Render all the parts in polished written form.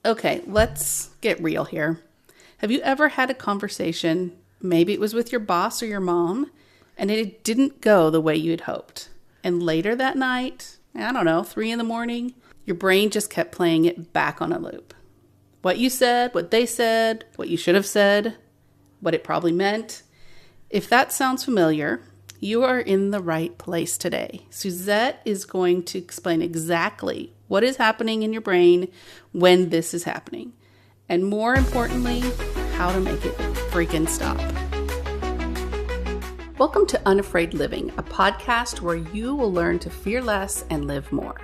Okay, let's get real here. Have you ever had a conversation, maybe it was with your boss or your mom, and it didn't go the way you had hoped? And later that night, 3 a.m, your brain just kept playing it back on a loop. What you said, what they said, what you should have said, what it probably meant. If that sounds familiar, you are in the right place today. Suzette is going to explain exactly what is happening in your brain when this is happening. And more importantly, how to make it freaking stop. Welcome to Unafraid Living, a podcast where you will learn to fear less and live more.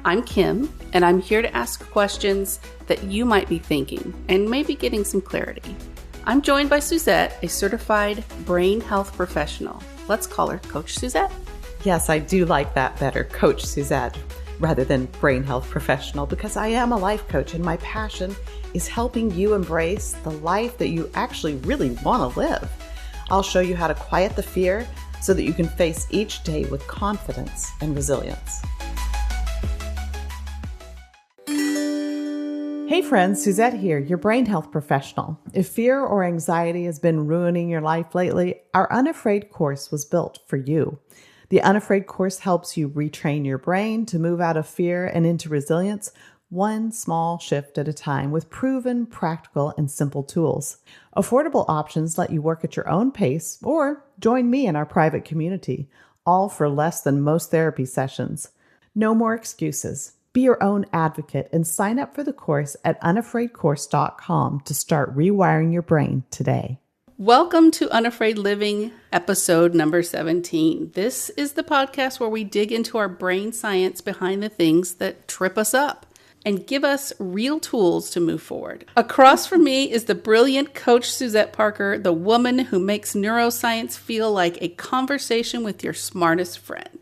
I'm Kim, and I'm here to ask questions that you might be thinking and maybe getting some clarity. I'm joined by Suzette, a certified brain health professional. Let's call her Coach Suzette. Yes, I do like that better, Coach Suzette, rather than brain health professional, because I am a life coach and my passion is helping you embrace the life that you actually really want to live. I'll show you how to quiet the fear so that you can face each day with confidence and resilience. Hey friends, Suzette here, your brain health professional. If fear or anxiety has been ruining your life lately, our Unafraid course was built for you. The Unafraid course helps you retrain your brain to move out of fear and into resilience, one small shift at a time with proven, practical, and simple tools. Affordable options let you work at your own pace or join me in our private community, all for less than most therapy sessions. No more excuses. Be your own advocate and sign up for the course at unafraidcourse.com to start rewiring your brain today. Welcome to Unafraid Living, episode number 17. This is the podcast where we dig into our brain science behind the things that trip us up and give us real tools to move forward. Across from me is the brilliant Coach Suzette Parker, the woman who makes neuroscience feel like a conversation with your smartest friend.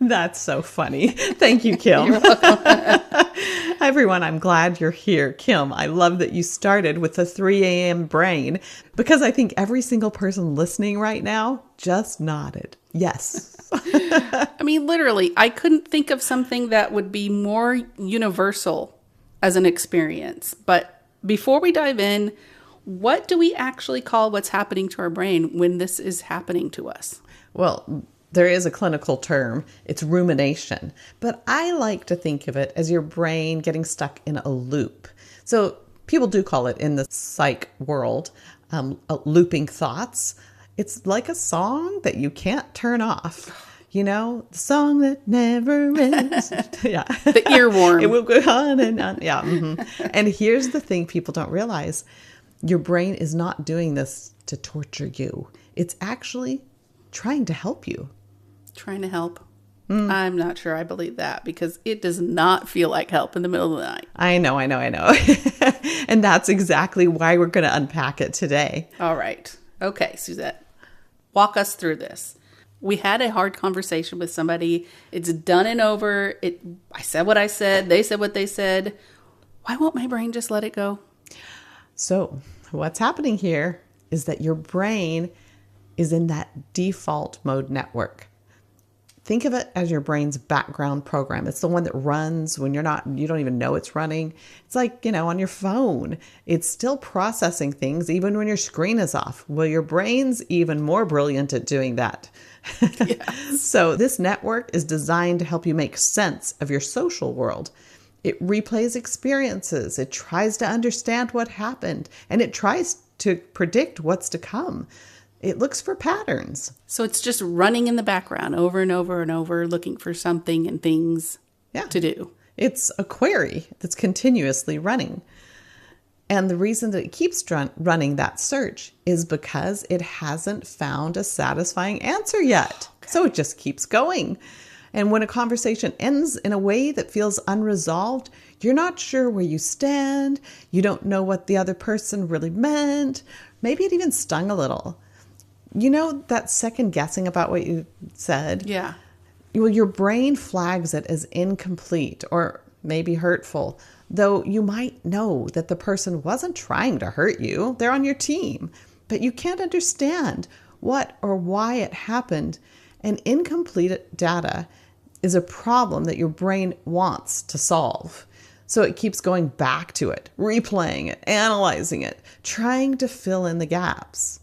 That's so funny. Thank you, Kim. You're welcome. Everyone, I'm glad you're here. Kim, I love that you started with the 3 a.m. brain because I think every single person listening right now just nodded. Yes. I mean, literally, I couldn't think of something that would be more universal as an experience. But before we dive in, what do we actually call what's happening to our brain when this is happening to us? Well, there is a clinical term. It's rumination. But I like to think of it as your brain getting stuck in a loop. So people do call it in the psych world, looping thoughts. It's like a song that you can't turn off. You know, the song that never ends. Yeah. The earworm. It will go on and on. Yeah. Mm-hmm. And here's the thing people don't realize. Your brain is not doing this to torture you. It's actually trying to help you. Trying to help. I'm not sure I believe that because it does not feel like help in the middle of the night. I know. And that's exactly why we're going to unpack it today. All right. Okay, Suzette, walk us through this. We had a hard conversation with somebody. It's done and over. I said what I said. They said what they said. Why won't my brain just let it go? So what's happening here is that your brain is in that default mode network. Think of it as your brain's background program. It's the one that runs when you don't even know it's running. It's like, on your phone. It's still processing things even when your screen is off. Well, your brain's even more brilliant at doing that. Yes. So this network is designed to help you make sense of your social world. It replays experiences. It tries to understand what happened, and it tries to predict what's to come. It looks for patterns. So it's just running in the background over and over and over, looking for something and things to do. It's a query that's continuously running. And the reason that it keeps running that search is because it hasn't found a satisfying answer yet. Okay. So it just keeps going. And when a conversation ends in a way that feels unresolved, you're not sure where you stand. You don't know what the other person really meant. Maybe it even stung a little. You know, that second guessing about what you said? Yeah. Well, your brain flags it as incomplete or maybe hurtful, though you might know that the person wasn't trying to hurt you. They're on your team, but you can't understand what or why it happened. And incomplete data is a problem that your brain wants to solve. So it keeps going back to it, replaying it, analyzing it, trying to fill in the gaps.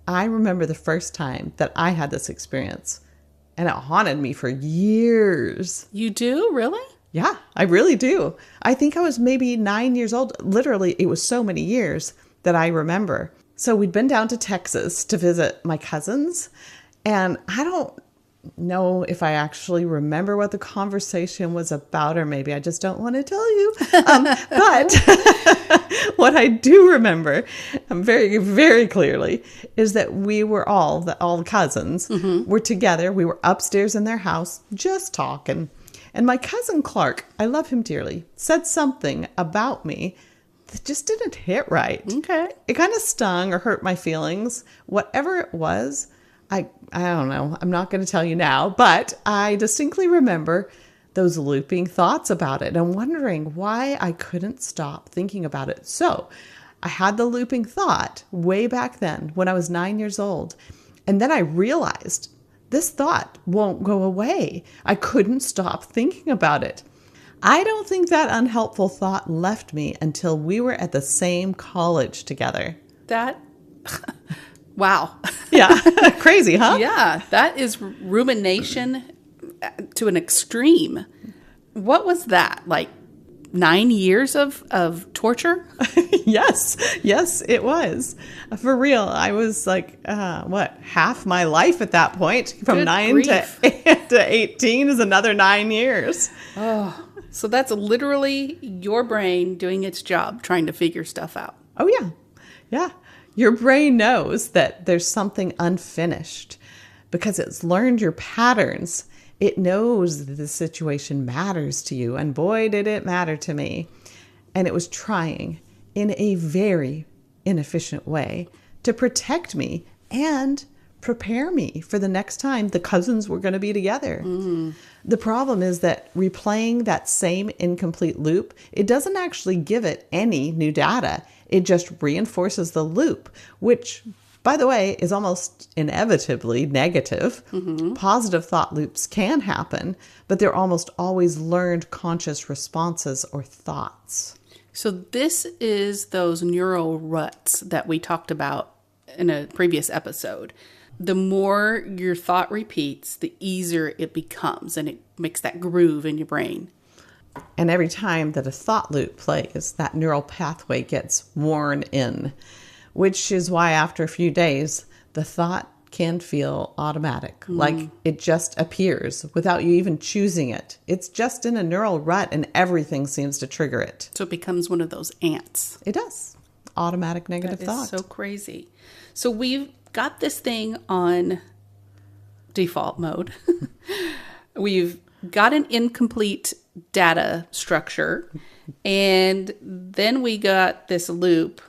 I remember the first time that I had this experience, and it haunted me for years. You do? Really? Yeah, I really do. I think I was maybe 9 years old. Literally, it was so many years that I remember. So we'd been down to Texas to visit my cousins, and I don't know if I actually remember what the conversation was about, or maybe I just don't want to tell you. But what I do remember very, very clearly is that we were all the cousins were together. We were upstairs in their house just talking. And my cousin Clark, I love him dearly, said something about me that just didn't hit right. Okay. It kind of stung or hurt my feelings. Whatever it was, I don't know. I'm not going to tell you now, but I distinctly remember those looping thoughts about it and wondering why I couldn't stop thinking about it. So I had the looping thought way back then when I was 9 years old. And then I realized this thought won't go away. I couldn't stop thinking about it. I don't think that unhelpful thought left me until we were at the same college together. That, wow. Yeah. Crazy, huh? Yeah, that is rumination to an extreme. What was that? Like 9 years of torture? Yes, it was. For real. I was like, half my life at that point. From Good 9 grief. to 18 is another 9 years. Oh, so that's literally your brain doing its job, trying to figure stuff out. Oh, yeah. Yeah. Your brain knows that there's something unfinished because it's learned your patterns. It knows that the situation matters to you. And boy, did it matter to me. And it was trying in a very inefficient way to protect me and prepare me for the next time the cousins were going to be together. The problem is that replaying that same incomplete loop, it doesn't actually give it any new data. It just reinforces the loop, which, by the way, is almost inevitably negative. Positive thought loops can happen, but they're almost always learned conscious responses or thoughts. So this is those neural ruts that we talked about in a previous episode. The more your thought repeats, the easier it becomes, and it makes that groove in your brain. And every time that a thought loop plays, that neural pathway gets worn in, which is why after a few days, the thought can feel automatic, like it just appears without you even choosing it. It's just in a neural rut and everything seems to trigger it. So it becomes one of those ants. It does. Automatic negative That thought. is so crazy. So we've got this thing on default mode. We've got an incomplete data structure, and then we got this loop.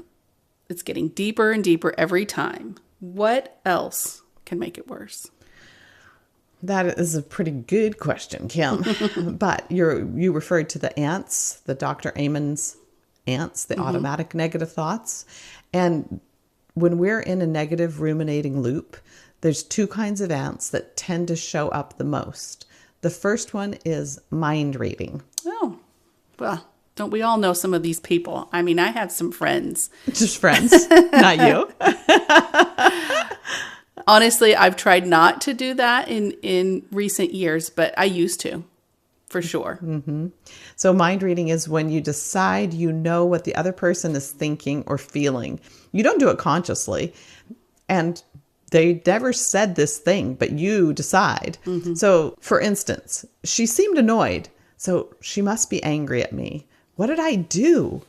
It's getting deeper and deeper every time. What else can make it worse? That is a pretty good question, Kim. But you referred to the ants, the Dr. Amen's ants, the automatic negative thoughts. And when we're in a negative ruminating loop, there's two kinds of ants that tend to show up the most. The first one is mind reading. Oh, well, don't we all know some of these people? I mean, I have some friends. Just friends, not you. Honestly, I've tried not to do that in recent years, but I used to, for sure. So mind reading is when you decide you know what the other person is thinking or feeling. You don't do it consciously. And they never said this thing, but you decide. So, for instance, she seemed annoyed, so she must be angry at me. What did I do?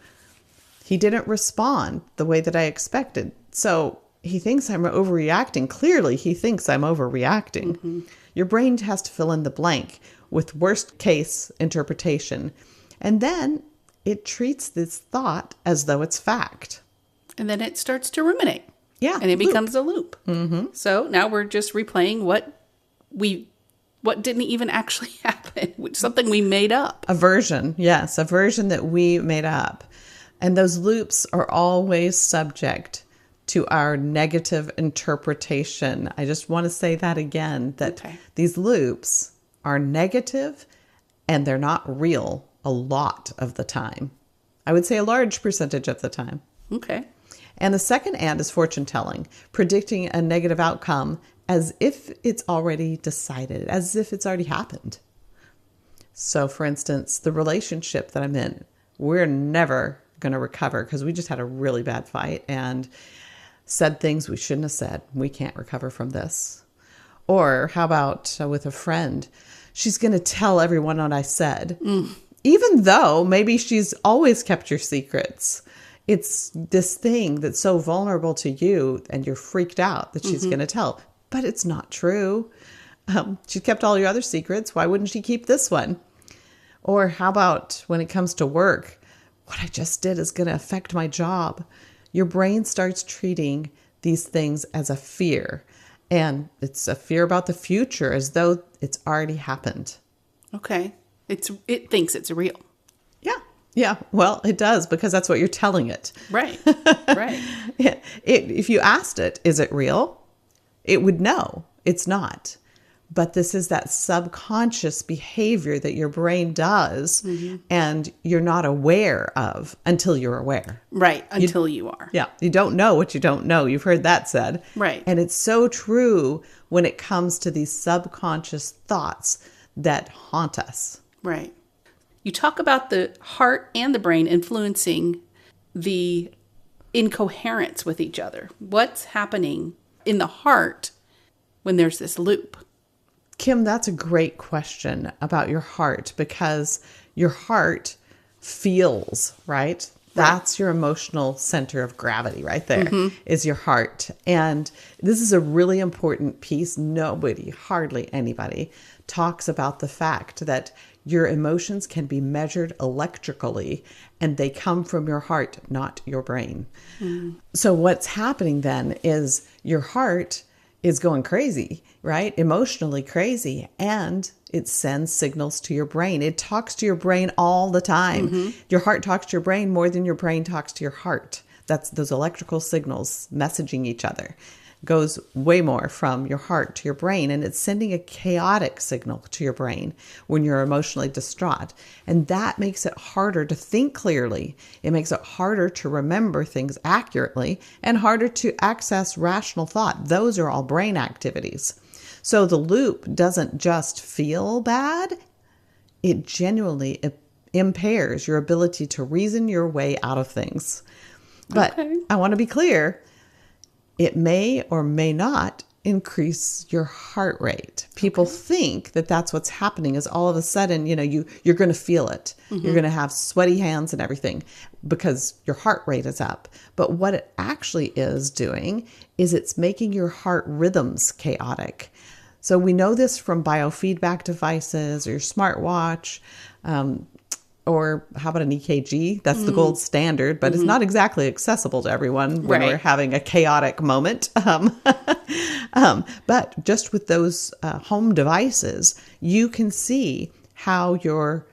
He didn't respond the way that I expected. So he thinks I'm overreacting. Clearly, he thinks I'm overreacting. Your brain has to fill in the blank with worst case interpretation. And then it treats this thought as though it's fact. And then it starts to ruminate. Yeah. And it becomes a loop. So now we're just replaying what didn't even actually happen, something we made up. A version, yes, a version that we made up. And those loops are always subject to our negative interpretation. I just want to say that again, that these loops are negative and they're not real. a lot of the time. I would say a large percentage of the time. Okay. And the second and is fortune telling, predicting a negative outcome as if it's already decided, as if it's already happened. So for instance, the relationship that I'm in, we're never going to recover because we just had a really bad fight and said things we shouldn't have said. We can't recover from this. Or how about with a friend? She's going to tell everyone what I said, even though maybe she's always kept your secrets. It's this thing that's so vulnerable to you and you're freaked out that she's going to tell. But it's not true. She kept all your other secrets. Why wouldn't she keep this one? Or how about when it comes to work? What I just did is going to affect my job. Your brain starts treating these things as a fear. And it's a fear about the future as though it's already happened. Okay. It thinks it's real. Yeah. Yeah. Well, it does because that's what you're telling it. Right. Right. If you asked it, is it real? It would know it's not. But this is that subconscious behavior that your brain does and you're not aware of until you're aware. Right. Until you are. Yeah. You don't know what you don't know. You've heard that said. Right. And it's so true when it comes to these subconscious thoughts that haunt us. Right. You talk about the heart and the brain influencing the incoherence with each other. What's happening in the heart when there's this loop? Kim, that's a great question about your heart because your heart feels, right? That's your emotional center of gravity right there is your heart. And this is a really important piece. Nobody, hardly anybody, talks about the fact that your emotions can be measured electrically and they come from your heart, not your brain. So what's happening then is your heart is going crazy, right? Emotionally crazy. And it sends signals to your brain. It talks to your brain all the time. Your heart talks to your brain more than your brain talks to your heart. That's those electrical signals messaging each other. Goes way more from your heart to your brain. And it's sending a chaotic signal to your brain when you're emotionally distraught. And that makes it harder to think clearly. It makes it harder to remember things accurately and harder to access rational thought. Those are all brain activities. So the loop doesn't just feel bad. It genuinely impairs your ability to reason your way out of things. But I want to be clear. It may or may not increase your heart rate. People think that that's what's happening is all of a sudden, you're going to feel it. You're going to have sweaty hands and everything because your heart rate is up. But what it actually is doing is it's making your heart rhythms chaotic. So we know this from biofeedback devices or your smartwatch, or how about an EKG? That's the gold standard, but it's not exactly accessible to everyone when we're having a chaotic moment. But just with those home devices, you can see how your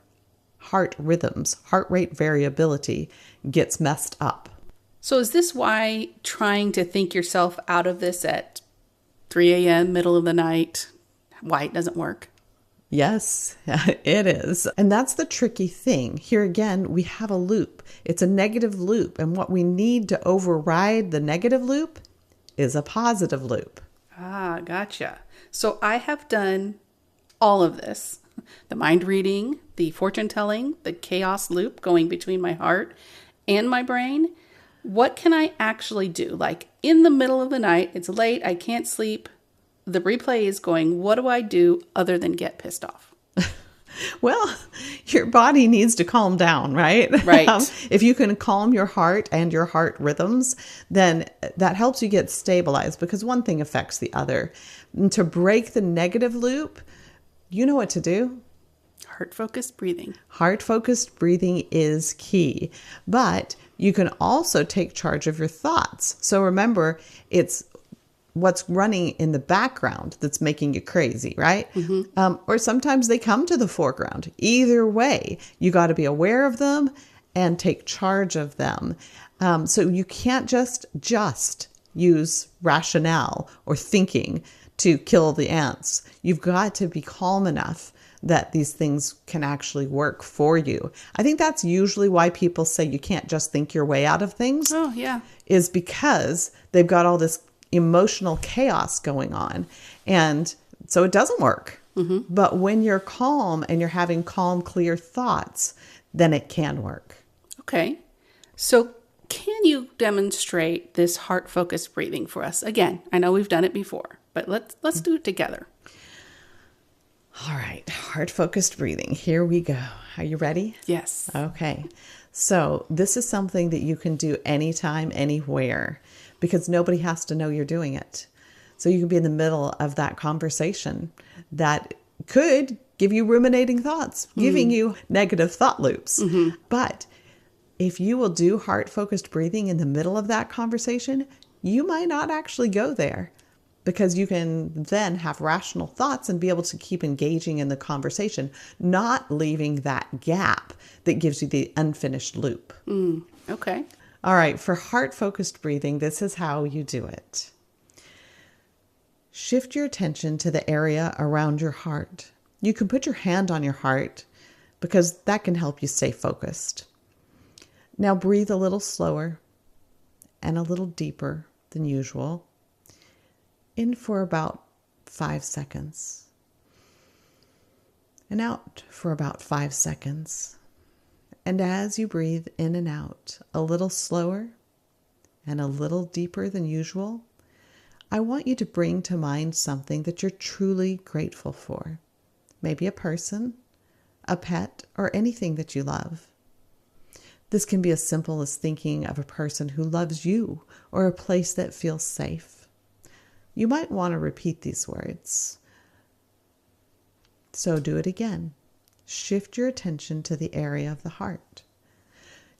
heart rhythms, heart rate variability gets messed up. So is this why trying to think yourself out of this at 3 a.m., middle of the night, why it doesn't work? Yes, it is. And that's the tricky thing. Here again, we have a loop. It's a negative loop. And what we need to override the negative loop is a positive loop. Ah, gotcha. So I have done all of this. The mind reading, the fortune telling, the chaos loop going between my heart and my brain. What can I actually do? Like in the middle of the night, it's late, I can't sleep. The replay is going, what do I do other than get pissed off? Well, your body needs to calm down, right? Right. If you can calm your heart and your heart rhythms, then that helps you get stabilized because one thing affects the other. And to break the negative loop, you know what to do? Heart-focused breathing. Heart-focused breathing is key. But you can also take charge of your thoughts. So remember, it's what's running in the background that's making you crazy, right? Or sometimes they come to the foreground. Either way, you got to be aware of them and take charge of them. So you can't just use rationale or thinking to kill the ants. You've got to be calm enough that these things can actually work for you. I think that's usually why people say you can't just think your way out of things. Oh, yeah. Is because they've got all this emotional chaos going on. And so it doesn't work. Mm-hmm. But when you're calm and you're having calm, clear thoughts, then it can work. Okay. So can you demonstrate this heart-focused breathing for us? Again, I know we've done it before, but let's do it together. All right. Heart-focused breathing. Here we go. Are you ready? Yes. Okay. So this is something that you can do anytime, anywhere, because nobody has to know you're doing it. So you can be in the middle of that conversation that could give you ruminating thoughts, giving you negative thought loops. Mm-hmm. But if you will do heart-focused breathing in the middle of that conversation, you might not actually go there, because you can then have rational thoughts and be able to keep engaging in the conversation, not leaving that gap that gives you the unfinished loop. Okay. All right. For heart-focused breathing, this is how you do it. Shift your attention to the area around your heart. You can put your hand on your heart because that can help you stay focused. Now breathe a little slower and a little deeper than usual. In for about 5 seconds. And out for about 5 seconds. And as you breathe in and out a little slower and a little deeper than usual, I want you to bring to mind something that you're truly grateful for. Maybe a person, a pet, or anything that you love. This can be as simple as thinking of a person who loves you or a place that feels safe. You might want to repeat these words. So do it again. Shift your attention to the area of the heart.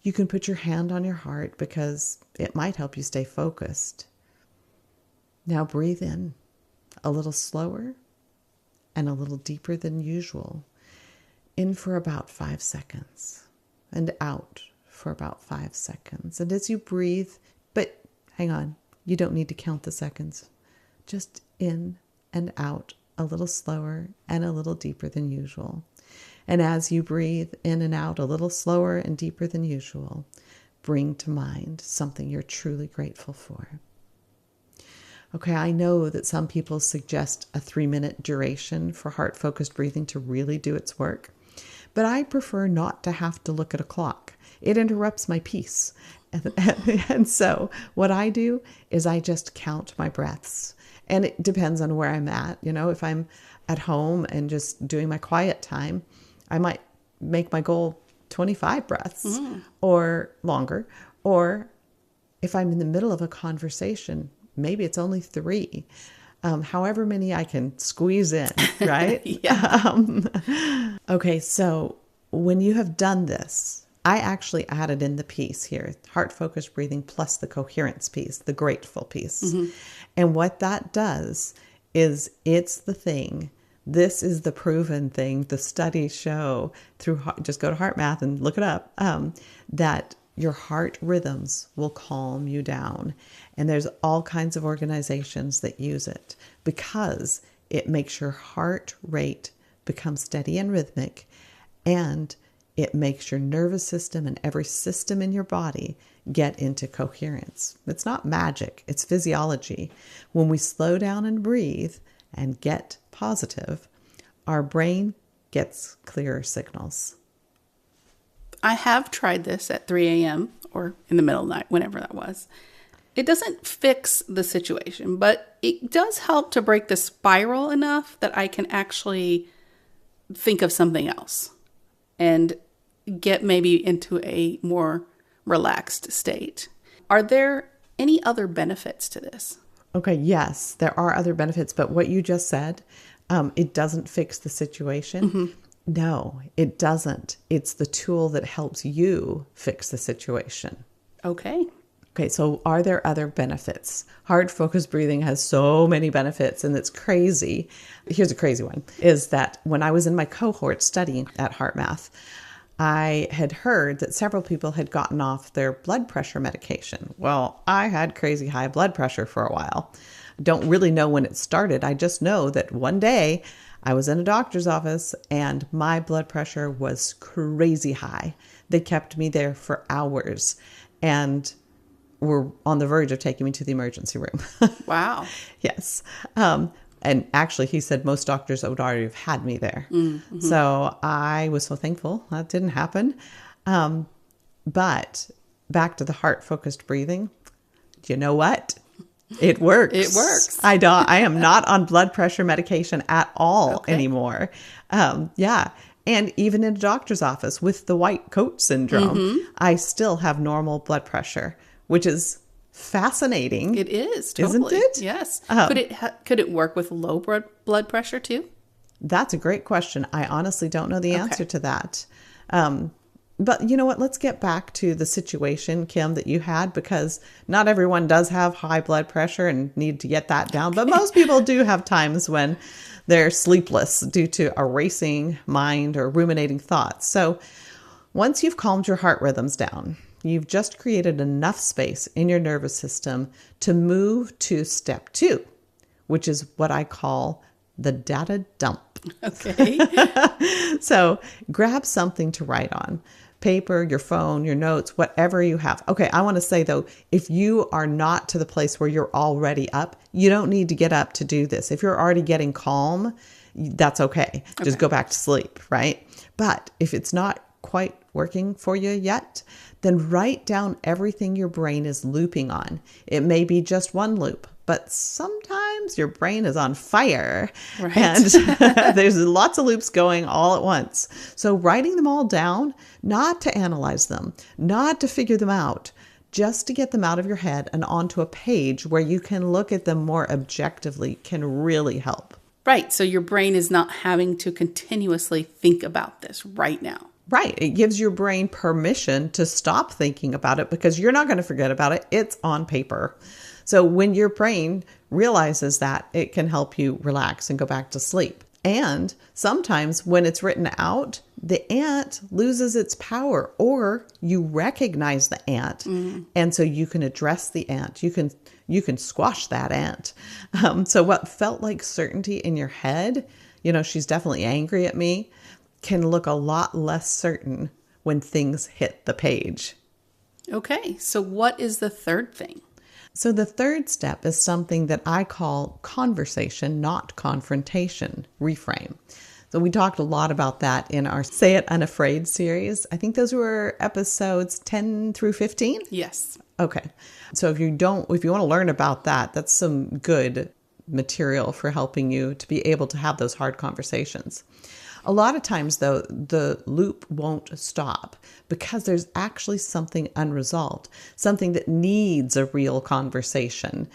You can put your hand on your heart because it might help you stay focused. Now breathe in a little slower and a little deeper than usual. In for about 5 seconds and out for about 5 seconds. And as you breathe, but hang on, you don't need to count the seconds. Just in and out a little slower and a little deeper than usual. And as you breathe in and out a little slower and deeper than usual, bring to mind something you're truly grateful for. Okay, I know that some people suggest a 3-minute duration for heart-focused breathing to really do its work, but I prefer not to have to look at a clock. It interrupts my peace. And so what I do is I just count my breaths. And it depends on where I'm at. You know, if I'm at home and just doing my quiet time, I might make my goal 25 breaths or longer. Or if I'm in the middle of a conversation, maybe it's only 3. However many I can squeeze in, right? Okay, so when you have done this, I actually added in the piece here, heart-focused breathing plus the coherence piece, the grateful piece. Mm-hmm. And what that does is it's the thing. This is the proven thing. The studies show through, just go to HeartMath and look it up, that your heart rhythms will calm you down. And there's all kinds of organizations that use it because it makes your heart rate become steady and rhythmic, and it makes your nervous system and every system in your body get into coherence. It's not magic, it's physiology. When we slow down and breathe and get positive, our brain gets clearer signals. I have tried this at 3 a.m. or in the middle of the night, whenever that was. It doesn't fix the situation, but it does help to break the spiral enough that I can actually think of something else and get maybe into a more relaxed state. Are there any other benefits to this? Okay, yes, there are other benefits, but what you just said, it doesn't fix the situation. Mm-hmm. No, it doesn't. It's the tool that helps you fix the situation. Okay. Okay, so are there other benefits? Heart-focused breathing has so many benefits, and it's crazy. Here's a crazy one, is that when I was in my cohort studying at HeartMath, I had heard that several people had gotten off their blood pressure medication. Well, I had crazy high blood pressure for a while. I don't really know when it started. I just know that one day I was in a doctor's office and my blood pressure was crazy high. They kept me there for hours and were on the verge of taking me to the emergency room. Wow. Yes. And actually, he said most doctors would already have had me there. Mm-hmm. So I was so thankful that didn't happen. But back to the heart-focused breathing. You know what? It works. It works. I am not on blood pressure medication at all anymore. Yeah. And even in a doctor's office with the white coat syndrome, I still have normal blood pressure, which is fascinating. It is, totally. Isn't it? Yes. Could it work with low blood pressure too? That's a great question. I honestly don't know the answer to that. But you know what? Let's get back to the situation, Kim, that you had, because not everyone does have high blood pressure and need to get that down. But most people do have times when they're sleepless due to a racing mind or ruminating thoughts. So once you've calmed your heart rhythms down, you've just created enough space in your nervous system to move to step 2, which is what I call the data dump. Okay. So grab something to write on. Paper, your phone, your notes, whatever you have. Okay, I want to say though, if you are not to the place where you're already up, you don't need to get up to do this. If you're already getting calm, that's okay. Just go back to sleep, right? But if it's not quite working for you yet, then write down everything your brain is looping on. It may be just one loop, but sometimes your brain is on fire, right? And there's lots of loops going all at once. So writing them all down, not to analyze them, not to figure them out, just to get them out of your head and onto a page where you can look at them more objectively can really help. Right. So your brain is not having to continuously think about this right now. Right. It gives your brain permission to stop thinking about it because you're not going to forget about it. It's on paper. So when your brain realizes that, it can help you relax and go back to sleep. And sometimes when it's written out, the ant loses its power, or you recognize the ant. And so you can address the ant. You can squash that ant. So what felt like certainty in your head, she's definitely angry at me, can look a lot less certain when things hit the page. Okay, so what is the third thing? So the third step is something that I call conversation, not confrontation, reframe. So we talked a lot about that in our Say It Unafraid series. I think those were episodes 10 through 15. Yes. Okay. So if you want to learn about that, that's some good material for helping you to be able to have those hard conversations. A lot of times, though, the loop won't stop because there's actually something unresolved, something that needs a real conversation.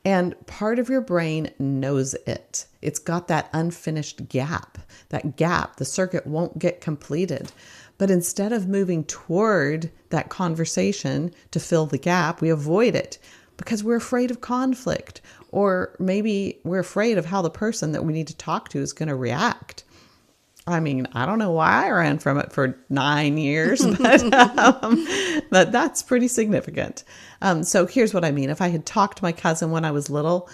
And part of your brain knows it. It's got that unfinished gap. That gap, the circuit won't get completed. But instead of moving toward that conversation to fill the gap, we avoid it because we're afraid of conflict. Or maybe we're afraid of how the person that we need to talk to is going to react. I mean, I don't know why I ran from it for 9 years, but that's pretty significant. So here's what I mean. If I had talked to my cousin when I was little,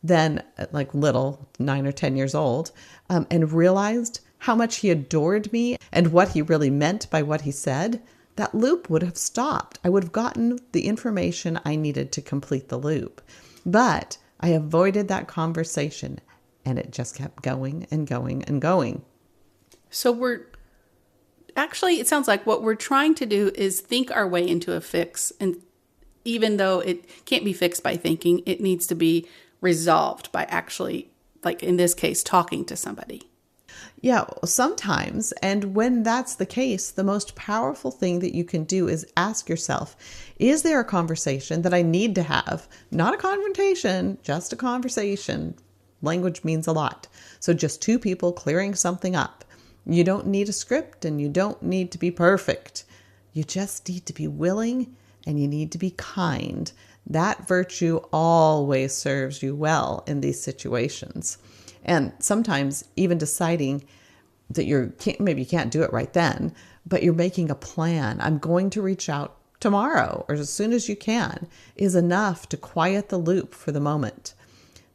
then 9 or 10 years old, and realized how much he adored me and what he really meant by what he said, that loop would have stopped. I would have gotten the information I needed to complete the loop. But I avoided that conversation, and it just kept going and going and going. So it sounds like what we're trying to do is think our way into a fix. And even though it can't be fixed by thinking, it needs to be resolved by actually, like in this case, talking to somebody. Yeah, sometimes. And when that's the case, the most powerful thing that you can do is ask yourself, is there a conversation that I need to have? Not a confrontation, just a conversation. Language means a lot. So just two people clearing something up. You don't need a script and you don't need to be perfect. You just need to be willing and you need to be kind. That virtue always serves you well in these situations. And sometimes even deciding that maybe you can't do it right then, but you're making a plan. I'm going to reach out tomorrow or as soon as you can is enough to quiet the loop for the moment.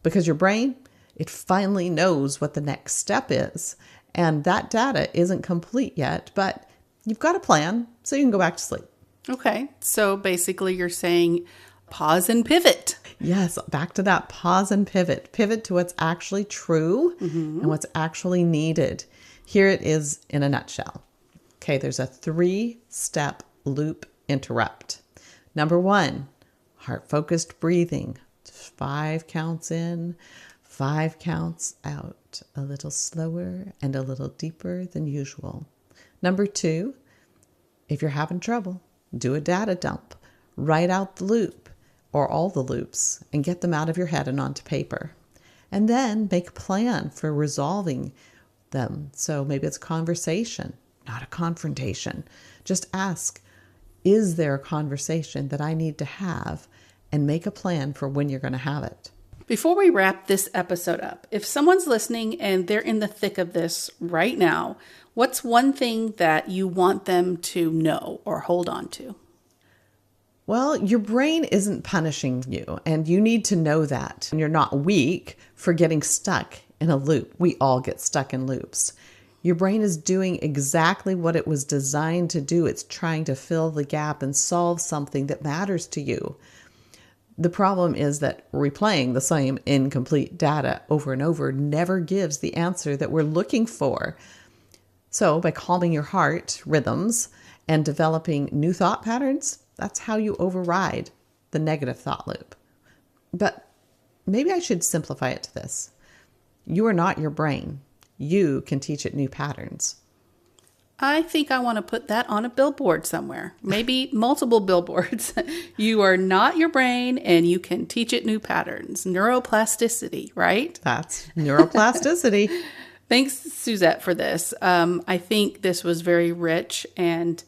Because your brain, it finally knows what the next step is. And that data isn't complete yet, but you've got a plan so you can go back to sleep. Okay. So basically you're saying pause and pivot. Yes, back to that pause and pivot. Pivot to what's actually true and what's actually needed. Here it is in a nutshell. Okay, there's a 3-step loop interrupt. Number 1, heart-focused breathing. 5 counts in, 5 counts out. A little slower and a little deeper than usual. Number 2, if you're having trouble, do a data dump. Write out the loop or all the loops and get them out of your head and onto paper. And then make a plan for resolving them. So maybe it's a conversation, not a confrontation. Just ask, is there a conversation that I need to have? And make a plan for when you're going to have it. Before we wrap this episode up, if someone's listening and they're in the thick of this right now, what's one thing that you want them to know or hold on to? Well, your brain isn't punishing you, and you need to know that. And you're not weak for getting stuck in a loop. We all get stuck in loops. Your brain is doing exactly what it was designed to do. It's trying to fill the gap and solve something that matters to you. The problem is that replaying the same incomplete data over and over never gives the answer that we're looking for. So by calming your heart rhythms and developing new thought patterns, that's how you override the negative thought loop. But maybe I should simplify it to this. You are not your brain. You can teach it new patterns. I think I want to put that on a billboard somewhere, maybe multiple billboards. You are not your brain and you can teach it new patterns. Neuroplasticity, right? That's neuroplasticity. Thanks, Suzette, for this. I think this was very rich, and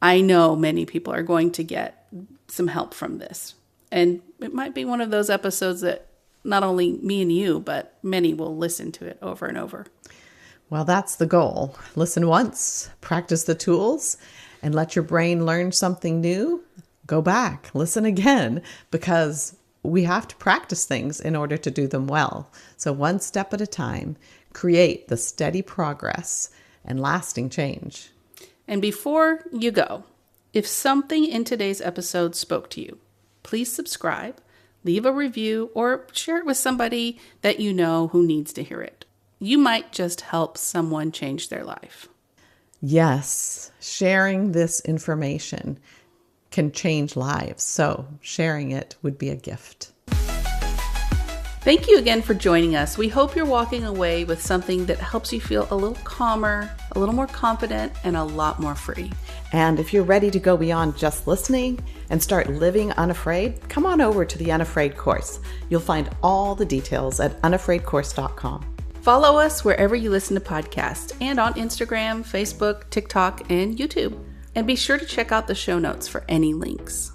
I know many people are going to get some help from this. And it might be one of those episodes that not only me and you, but many will listen to it over and over. Well, that's the goal. Listen once, practice the tools, and let your brain learn something new. Go back, listen again, because we have to practice things in order to do them well. So one step at a time, create the steady progress and lasting change. And before you go, if something in today's episode spoke to you, please subscribe, leave a review, or share it with somebody that you know who needs to hear it. You might just help someone change their life. Yes, sharing this information can change lives. So sharing it would be a gift. Thank you again for joining us. We hope you're walking away with something that helps you feel a little calmer, a little more confident, and a lot more free. And if you're ready to go beyond just listening and start living unafraid, come on over to the Unafraid course. You'll find all the details at unafraidcourse.com. Follow us wherever you listen to podcasts and on Instagram, Facebook, TikTok, and YouTube. And be sure to check out the show notes for any links.